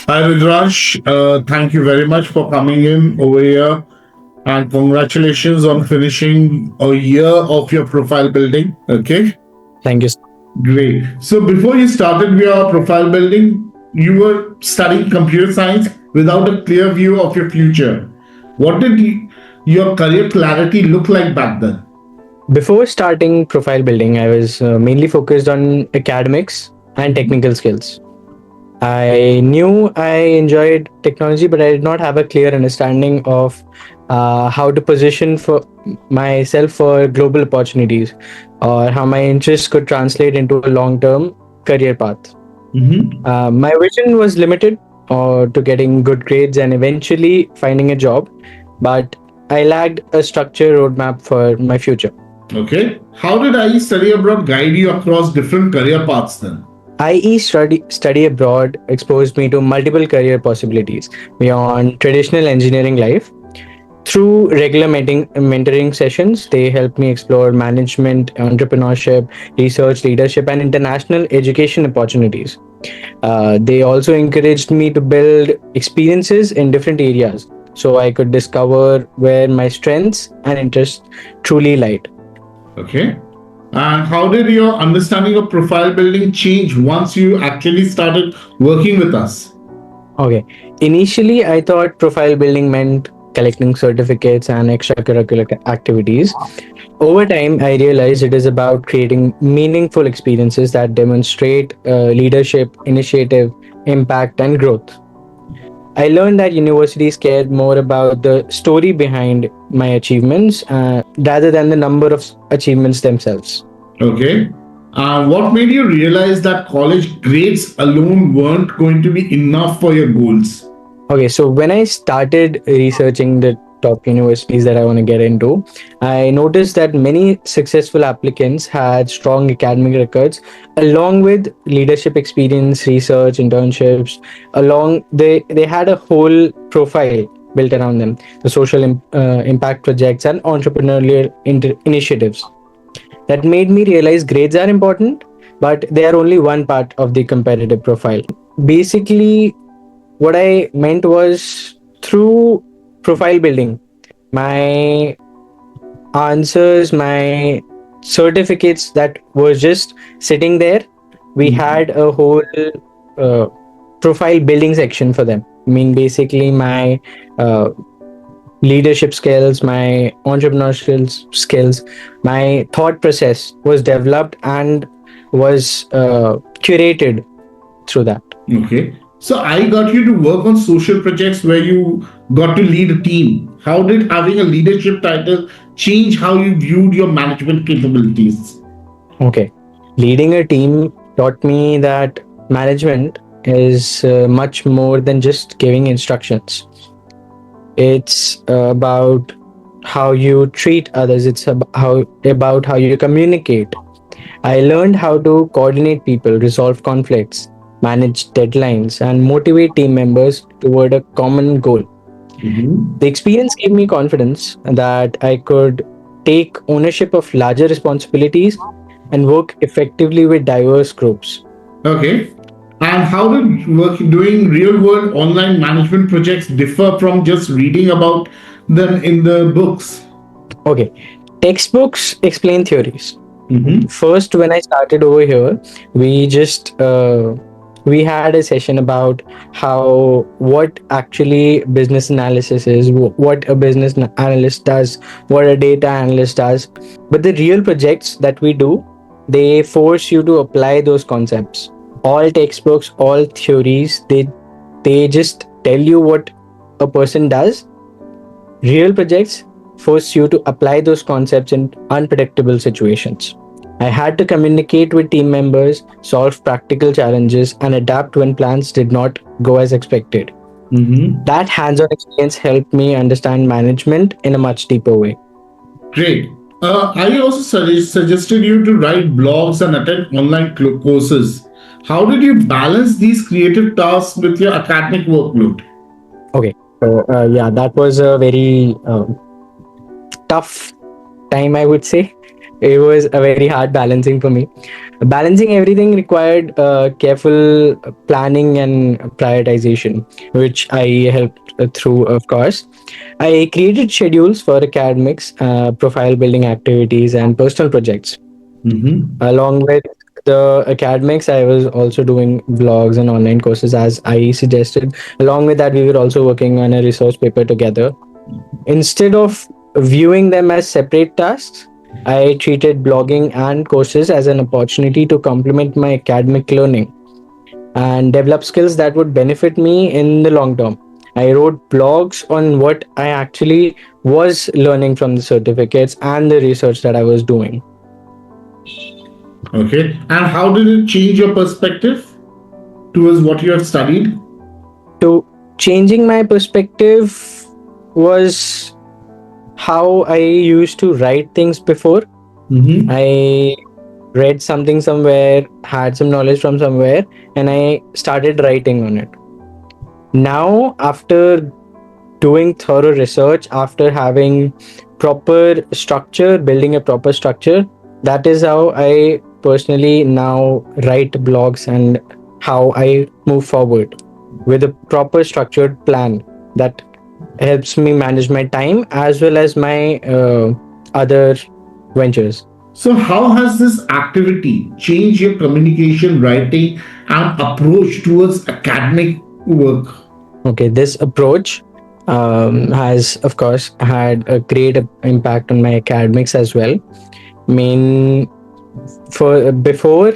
Hi, Rudransh. Thank you very much for coming in over here. And congratulations on finishing a year of your profile building. Okay, Thank you. great. So, before you started your profile building, you were studying computer science without a clear view of your future. What did your career clarity look like back then? Before starting profile building, I was mainly focused on academics and technical skills. I knew I enjoyed technology, but I did not have a clear understanding of how to position for myself for global opportunities or how my interests could translate into a long term career path. Mm-hmm. My vision was limited to getting good grades and eventually finding a job, but I lacked a structured roadmap for my future. Okay. How did IE study abroad guide you across different career paths then? IE study abroad exposed me to multiple career possibilities beyond traditional engineering life. Through regular mentoring sessions, they helped me explore management, entrepreneurship, research, leadership, and international education opportunities. They also encouraged me to build experiences in different areas so I could discover where my strengths and interests truly lied. Okay. And how did your understanding of profile building change once you actually started working with us? Okay. Initially, I thought profile building meant collecting certificates and extracurricular activities. Over time, I realized it is about creating meaningful experiences that demonstrate leadership, initiative, impact, and growth. I learned that universities cared more about the story behind my achievements rather than the number of achievements themselves. Okay. What made you realize that college grades alone weren't going to be enough for your goals? Okay, so when I started researching the top universities that I want to get into, I noticed that many successful applicants had strong academic records along with leadership experience, research, internships, along they had a whole profile built around them, the social impact projects and entrepreneurial initiatives. That made me realize grades are important, but they are only one part of the competitive profile. Basically, what I meant was through profile building, my answers, my certificates that were just sitting there, we had a whole uh, profile building section for them. I mean, basically, my uh, leadership skills, my skills, my thought process was developed and was curated through that. Okay. So I got you to work on social projects where you got to lead a team. How did having a leadership title change how you viewed your management capabilities? Okay. Leading a team taught me that management is much more than just giving instructions. It's about how you treat others. It's about how you communicate. I learned how to coordinate people, resolve conflicts, manage deadlines, and motivate team members toward a common goal. Mhm. The experience gave me confidence that I could take ownership of larger responsibilities and work effectively with diverse groups. Okay. And how did doing real world online management projects differ from just reading about them in the books? Okay, textbooks explain theories. Mm-hmm. First, when I started over here, we just we had a session about how what actually business analysis is, what a analyst does, what a data analyst does. But the real projects that we do, they force you to apply those concepts. All textbooks, all theories, they just tell you what a person does. Real projects force you to apply those concepts in unpredictable situations. I had to communicate with team members, solve practical challenges, and adapt when plans did not go as expected. Mm-hmm. That hands on experience helped me understand management in a much deeper way. Great. I also suggested you to write blogs and attend online courses. How did you balance these creative tasks with your academic workload? Okay, so yeah, that was a very tough time, I would say. it was a very hard balancing for me. Balancing everything required careful planning and prioritization, which I helped through, of course. I created schedules for academics, profile building activities, and personal projects. Mm-hmm. Along with the academics, I was also doing vlogs and online courses as I suggested. Along with that, we were also working on a research paper together. Instead of viewing them as separate tasks, I treated blogging and courses as an opportunity to complement my academic learning and develop skills that would benefit me in the long term. I wrote blogs on what I actually was learning from the certificates and the research that I was doing. Okay. And how did it change your perspective towards what you have studied? So, changing my perspective was how I used to write things before. Mm-hmm. I read something somewhere, had some knowledge from somewhere, and I started writing on it. Now, after doing thorough research, after having proper structure, building a proper structure, that is how I personally now write blogs and how I move forward with a proper structured plan that helps me manage my time as well as my other ventures. So, how has this activity changed your communication, writing, and approach towards academic work? Okay, this approach has, of course, had a great impact on my academics as well. I mean, for before,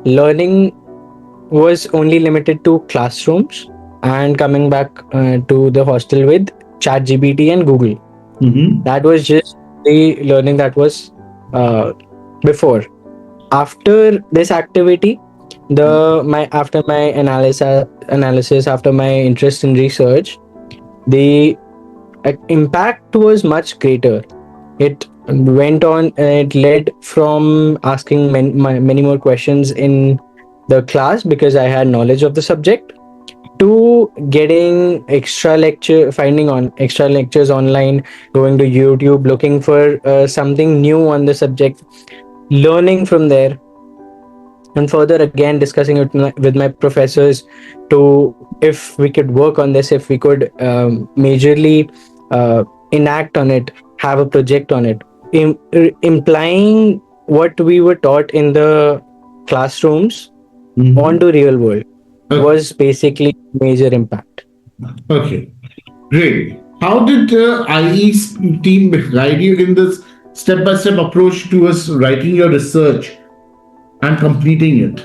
learning was only limited to classrooms and coming back to the hostel with ChatGPT and Google. Mm-hmm. That was just the learning that was uh, before. After this activity, the my after my analysis, after my interest in research, the impact was much greater. It went on, it led from asking many more questions in the class because I had knowledge of the subject, to getting extra lecture, finding on extra lectures online, going to YouTube, looking for something new on the subject, learning from there, and further again discussing it with my professors to if we could work on this, if we could majorly enact on it, have a project on it, implying what we were taught in the classrooms Mm-hmm. onto real world Okay. was basically major impact. Okay. Great. How did IE's team guide you in this step-by-step approach towards writing your research and completing it?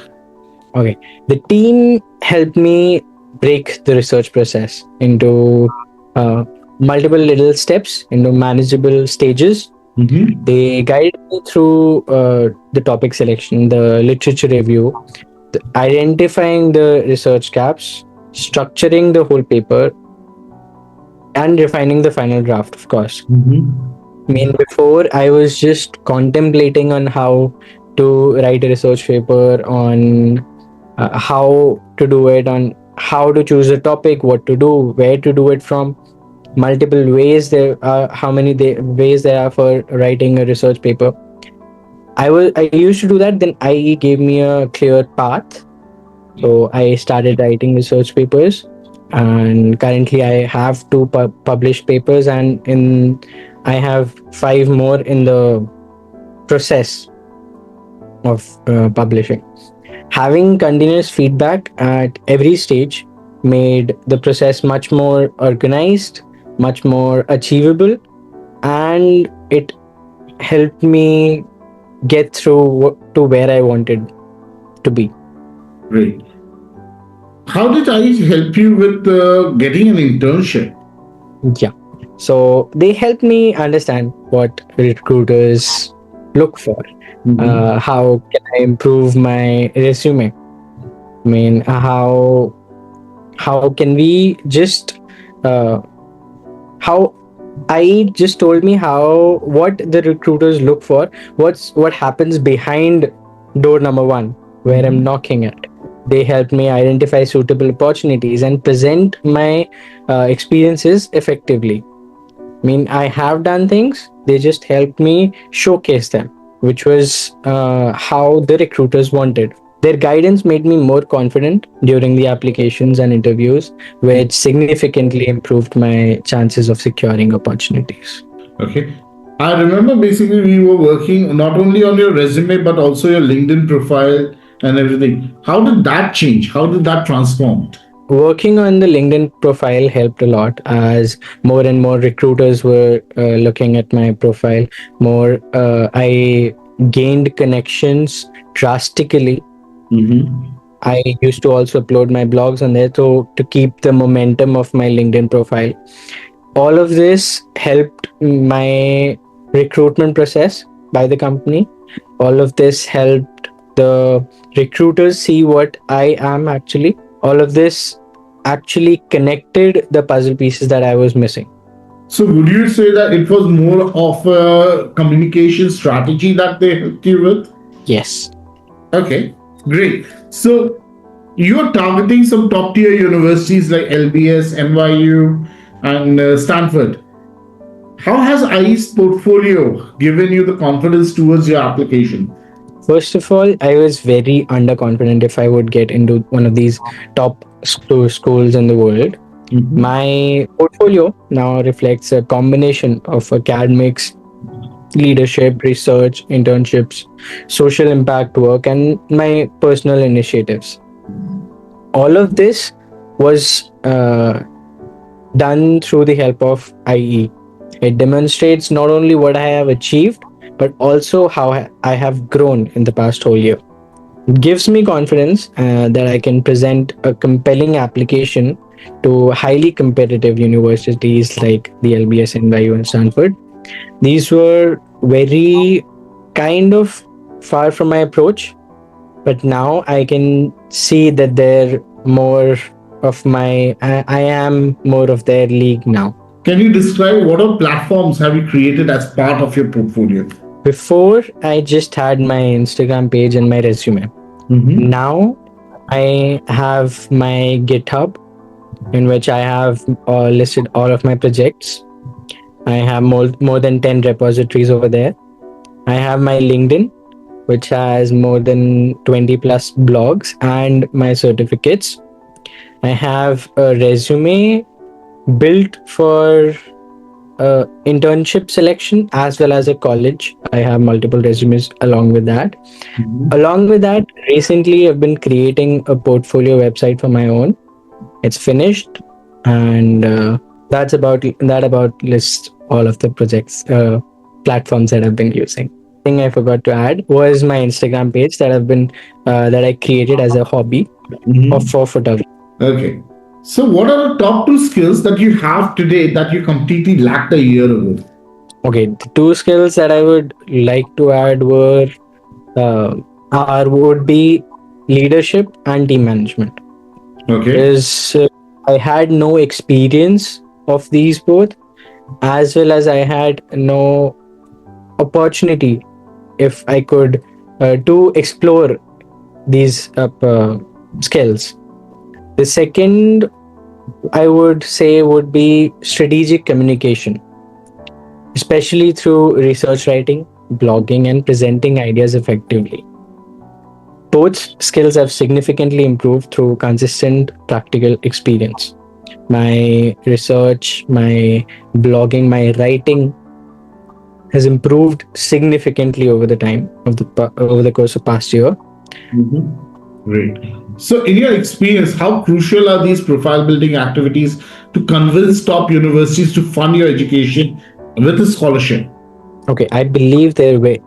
Okay, the team helped me break the research process into uh, multiple little steps, into manageable stages. Mm-hmm. They guided me through the topic selection, the literature review, identifying the research gaps, structuring the whole paper, and refining the final draft, of course. Mm-hmm. I mean, before I was just contemplating on how to write a research paper, on how to do it, on how to choose a topic, what to do, where to do it from. Multiple ways there are, how many ways there are for writing a research paper. I used to do that. Then IE gave me a clear path, so I started writing research papers, and currently I have two published papers, and in I have five more in the process of publishing. Having continuous feedback at every stage made the process much more organized, much more achievable, and it helped me get through to where I wanted to be. Great. How did IE help you with getting an internship? Yeah. So they help me understand what recruiters look for. Mm-hmm. How can I improve my resume? I mean, how can we just uh, how I just told me how what the recruiters look for, what happens behind door number one where I'm Mm-hmm. knocking at. They help me identify suitable opportunities and present my experiences effectively. I mean, I have done things, they just help me showcase them. which was how the recruiters wanted. Their guidance made me more confident during the applications and interviews, which significantly improved my chances of securing opportunities. Okay. I remember basically we were working not only on your resume but also your LinkedIn profile and everything. How did that change? How did that transform? Working on the LinkedIn profile helped a lot as more and more recruiters were looking at my profile. More, I gained connections drastically. Mm-hmm. I used to also upload my blogs on there to keep the momentum of my LinkedIn profile. All of this helped my recruitment process by the company. All of this helped the recruiters see what I am actually. All of this actually connected the puzzle pieces that I was missing. So would you say that it was more of a communication strategy that they helped you with? Yes. Okay, great. So you're targeting some top tier universities like LBS, NYU, and Stanford. How has IE's portfolio given you the confidence towards your application? First of all, I was very underconfident if I would get into one of these top schools in the world. Mhm. My portfolio now reflects a combination of academics, leadership, research, internships, social impact work, and my personal initiatives. All of this was done through the help of IE. It demonstrates not only what I have achieved, but also how I have grown in the past whole year. It gives me confidence that I can present a compelling application to highly competitive universities like the LBS, NYU, and Stanford. These were very kind of far from my approach, but now I can see that they're more of I am more of their league now. Can you describe what are platforms have you created as part of your portfolio? Before, I just had my Instagram page and my resume. Mm-hmm. Now, I have my GitHub in which I have listed all of my projects. I have more than 10 repositories over there. I have my LinkedIn, which has more than 20 plus blogs and my certificates. I have a resume built for internship selection as well as a college. I have multiple resumes along with that. Mm-hmm. Along with that, recently I've been creating a portfolio website for my own. It's finished, and that about lists all of the projects platforms that I've been using. Thing I forgot to add was my Instagram page that I created as a hobby of Mm-hmm. for photography. Okay. So, what are the top two skills that you have today that you completely lacked a year ago? Okay, the two skills that I would like to add uh, would be leadership and team management. Okay. Is I had no experience of these both, as well as I had no opportunity if I could to explore these skills. The second I would say would be strategic communication, especially through research writing, blogging, and presenting ideas effectively. Both skills have significantly improved through consistent practical experience. My research, my blogging, my writing has improved significantly over the time of over the course of past year. Mm-hmm. Great. So, in your experience, how crucial are these profile building activities to convince top universities to fund your education with a scholarship? Okay, I believe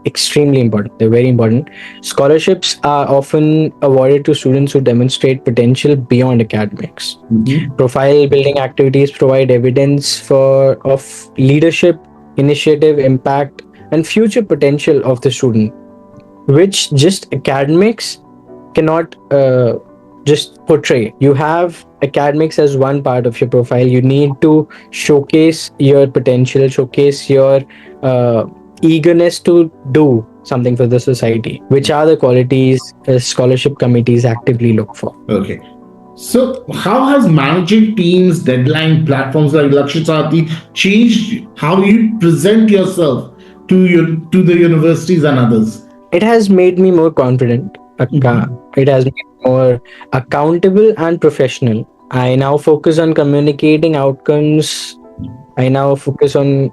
extremely important. They're very important. Scholarships are often awarded to students who demonstrate potential beyond academics. Mm-hmm. Profile building activities provide evidence for of leadership, initiative, impact, and future potential of the student, which just academics cannot just portray. You have academics as one part of your profile. You need to showcase your potential, showcase your uh, eagerness to do something for the society, which are the qualities scholarship committees actively look for. Okay. So, how has managing teams, deadline platforms like Lakshya changed how you present yourself to the universities and others? It has made me more confident. Mhm. It has made me more accountable and professional. I now focus on communicating outcomes. I now focus on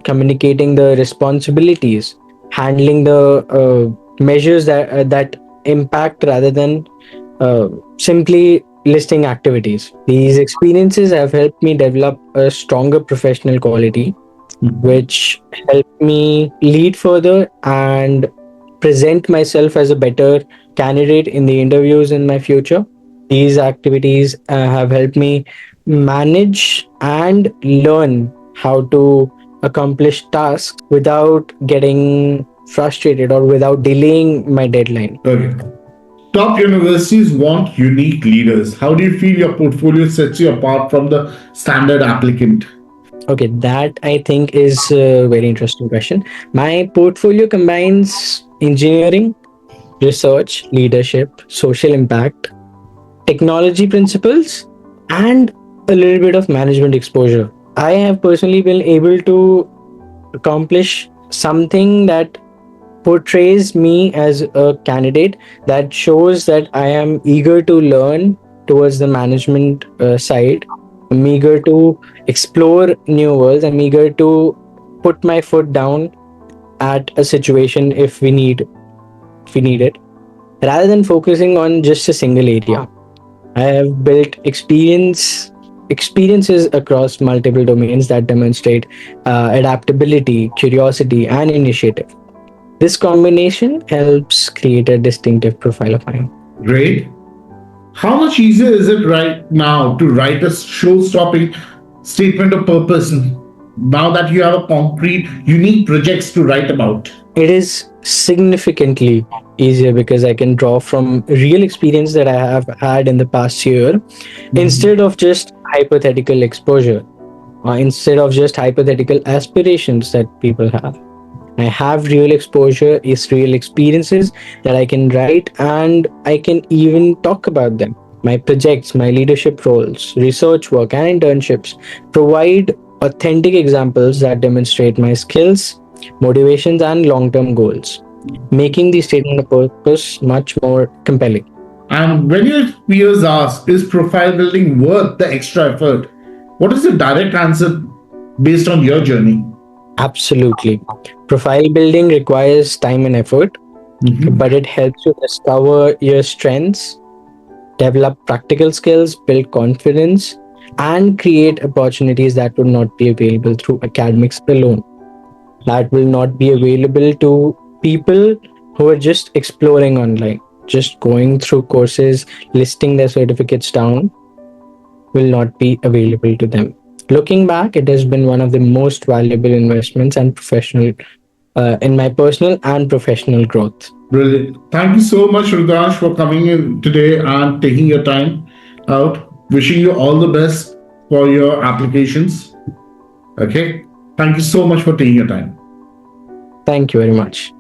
communicating the responsibilities, handling the measures that impact rather than uh, simply listing activities. These experiences have helped me develop a stronger professional quality, Mhm. which helped me lead further and present myself as a better candidate in the interviews in my future. These activities have helped me manage and learn how to accomplish tasks without getting frustrated or without delaying my deadline. Okay. Top universities want unique leaders. How do you feel your portfolio sets you apart from the standard applicant? Okay, that I think is a very interesting question. My portfolio combines engineering, research, leadership, social impact, technology principles, and a little bit of management exposure. I have personally been able to accomplish something that portrays me as a candidate, that shows that I am eager to learn towards the management side. I'm eager to explore new worlds. I'm eager to put my foot down at a situation if we need it, rather than focusing on just a single area. I have built experiences across multiple domains that demonstrate adaptability, curiosity, and initiative. This combination helps create a distinctive profile of mine. Great. How much easier is it right now to write a show stopping statement of purpose now that you have a concrete, unique projects to write about? It is significantly easier because I can draw from real experience that I have had in the past year instead Mhm. of just hypothetical exposure, or instead of just hypothetical aspirations that people have. I have real exposure, is real experiences that I can write and I can even talk about them. My projects, my leadership roles, research work, and internships provide authentic examples that demonstrate my skills, motivations, and long term goals, making the statement of purpose much more compelling. And when your peers ask, is profile building worth the extra effort? What is the direct answer based on your journey? Absolutely. Profile building requires time and effort, Mhm. but it helps you discover your strengths, develop practical skills, build confidence, and create opportunities that would not be available through academics alone. That will not be available to people who are just exploring online, just going through courses, listing their certificates down, will not be available to them. Looking back, it has been one of the most valuable investments and professional in my personal and professional growth. Brilliant. Thank you so much, Rudransh, for coming in today and taking your time out. Wishing you all the best for your applications. Okay. Thank you so much for taking your time. Thank you very much.